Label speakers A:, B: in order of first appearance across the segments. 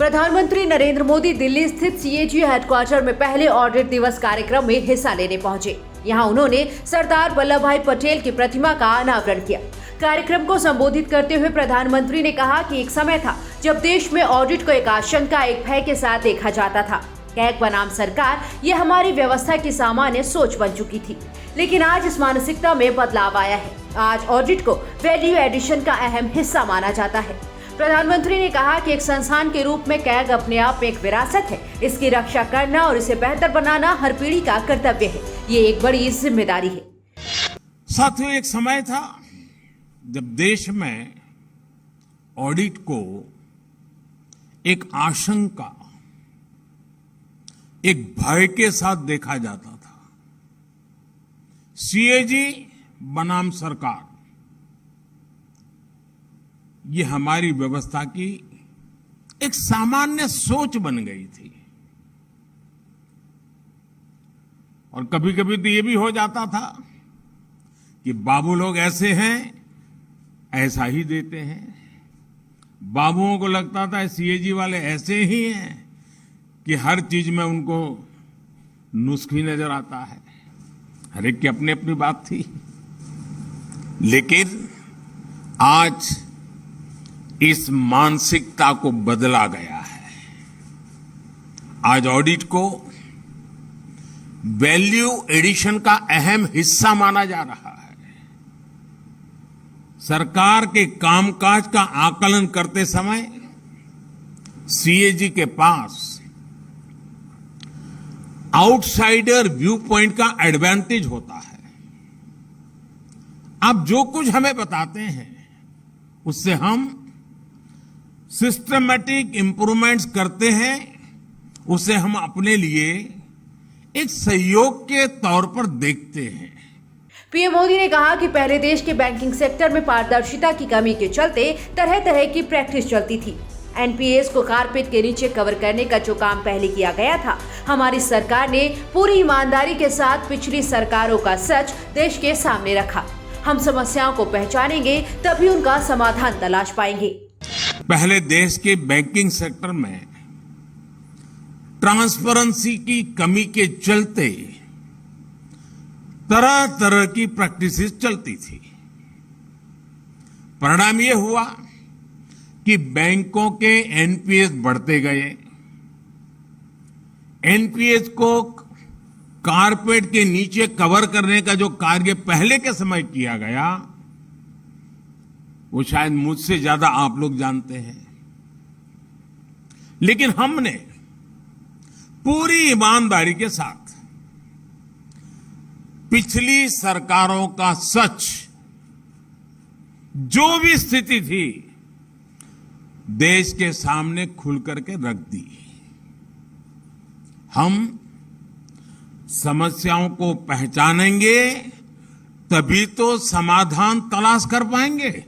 A: प्रधानमंत्री नरेंद्र मोदी दिल्ली स्थित CAG headquarter में पहले ऑडिट दिवस कार्यक्रम में हिस्सा लेने पहुंचे। यहां उन्होंने सरदार वल्लभ भाई पटेल की प्रतिमा का अनावरण किया। कार्यक्रम को संबोधित करते हुए प्रधानमंत्री ने कहा कि एक समय था जब देश में ऑडिट को एक आशंका, एक भय के साथ देखा जाता था। कैग बनाम सरकार, ये हमारी व्यवस्था की सामान्य सोच बन चुकी थी, लेकिन आज इस मानसिकता में बदलाव आया है। आज ऑडिट को वैल्यू एडिशन का अहम हिस्सा माना जाता है। प्रधानमंत्री ने कहा कि एक संस्थान के रूप में कैग अपने आप में एक विरासत है। इसकी रक्षा करना और इसे बेहतर बनाना हर पीढ़ी का कर्तव्य है। ये एक बड़ी जिम्मेदारी है।
B: साथियों, एक समय था जब देश में ऑडिट को एक आशंका, एक भय के साथ देखा जाता था। सीएजी बनाम सरकार, ये हमारी व्यवस्था की एक सामान्य सोच बन गई थी। और कभी कभी तो ये भी हो जाता था कि बाबू लोग ऐसे हैं, ऐसा ही देते हैं। बाबुओं को लगता था सीएजी वाले ऐसे ही हैं कि हर चीज में उनको नुस्खी नजर आता है। हर एक की अपनी अपनी बात थी। लेकिन आज इस मानसिकता को बदला गया है। आज ऑडिट को वैल्यू एडिशन का अहम हिस्सा माना जा रहा है। सरकार के कामकाज का आकलन करते समय सीएजी के पास आउटसाइडर व्यू पॉइंट का एडवांटेज होता है। आप जो कुछ हमें बताते हैं उससे हम सिस्टमैटिक इंप्रूवमेंट्स करते हैं, उसे हम अपने लिए एक सहयोग के तौर पर देखते हैं।
A: पीएम मोदी ने कहा कि पहले देश के बैंकिंग सेक्टर में पारदर्शिता की कमी के चलते तरह तरह की प्रैक्टिस चलती थी। एनपीएस को कारपेट के नीचे कवर करने का जो काम पहले किया गया था, हमारी सरकार ने पूरी ईमानदारी के साथ पिछली सरकारों का सच देश के सामने रखा। हम समस्याओं को पहचानेंगे, तभी उनका समाधान तलाश पाएंगे।
B: पहले देश के बैंकिंग सेक्टर में ट्रांसपेरेंसी की कमी के चलते तरह तरह की प्रैक्टिसेस चलती थी। परिणाम यह हुआ कि बैंकों के एनपीएस बढ़ते गए। एनपीएस को कारपेट के नीचे कवर करने का जो कार्य पहले के समय किया गया, वो शायद मुझसे ज्यादा आप लोग जानते हैं। लेकिन हमने पूरी ईमानदारी के साथ पिछली सरकारों का सच, जो भी स्थिति थी, देश के सामने खुल करके रख दी। हम समस्याओं को पहचानेंगे, तभी तो समाधान तलाश कर पाएंगे।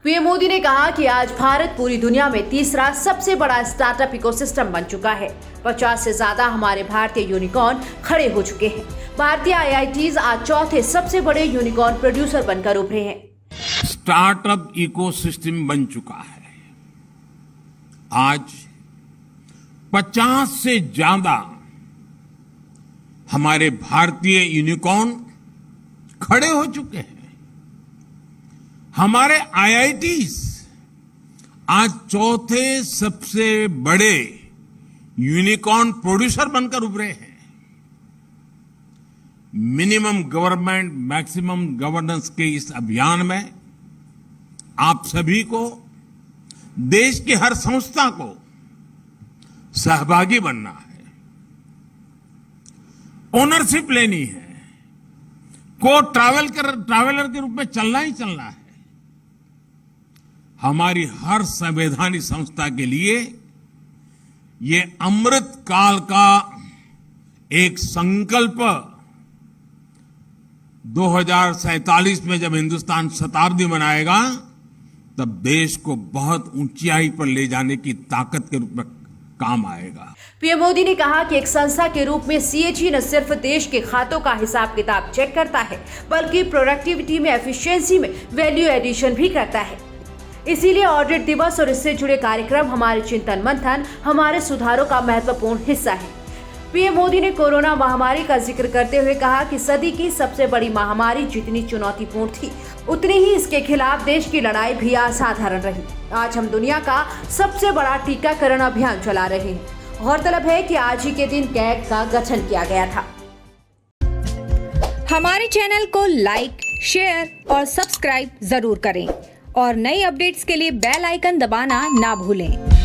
A: पीएम मोदी ने कहा कि आज भारत पूरी दुनिया में तीसरा सबसे बड़ा स्टार्टअप इकोसिस्टम बन चुका है। 50 से ज्यादा हमारे भारतीय यूनिकॉर्न खड़े हो चुके हैं। भारतीय आईआईटीज आज चौथे सबसे बड़े यूनिकॉर्न प्रोड्यूसर बनकर उभरे हैं।
B: स्टार्टअप इकोसिस्टम बन चुका है। आज 50 से ज्यादा हमारे भारतीय यूनिकॉर्न खड़े हो चुके हैं। हमारे आईआईटीज आज चौथे सबसे बड़े यूनिकॉर्न प्रोड्यूसर बनकर उभरे हैं। मिनिमम गवर्नमेंट मैक्सिमम गवर्नेंस के इस अभियान में आप सभी को, देश की हर संस्था को सहभागी बनना है, ओनरशिप लेनी है, ट्रैवलर के रूप में चलना ही चलना है। हमारी हर संवैधानिक संस्था के लिए ये अमृत काल का एक संकल्प 2047 में जब हिंदुस्तान शताब्दी मनाएगा, तब देश को बहुत ऊंचाई पर ले जाने की ताकत के रूप में काम आएगा।
A: पीएम मोदी ने कहा कि एक संस्था के रूप में सीएजी न सिर्फ देश के खातों का हिसाब किताब चेक करता है, बल्कि प्रोडक्टिविटी में, एफिशिएंसी में वैल्यू एडिशन भी करता है। इसीलिए ऑडिट दिवस और इससे जुड़े कार्यक्रम हमारे चिंतन मंथन, हमारे सुधारों का महत्वपूर्ण हिस्सा है। पीएम मोदी ने कोरोना महामारी का जिक्र करते हुए कहा कि सदी की सबसे बड़ी महामारी जितनी चुनौतीपूर्ण थी, उतनी ही इसके खिलाफ देश की लड़ाई भी असाधारण रही। आज हम दुनिया का सबसे बड़ा टीकाकरण अभियान चला रहे हैं। गौरतलब है कि आज ही के दिन कैग का गठन किया गया था।
C: हमारे चैनल को लाइक, शेयर और सब्सक्राइब जरूर करें और नई अपडेट्स के लिए बेल आइकन दबाना ना भूलें।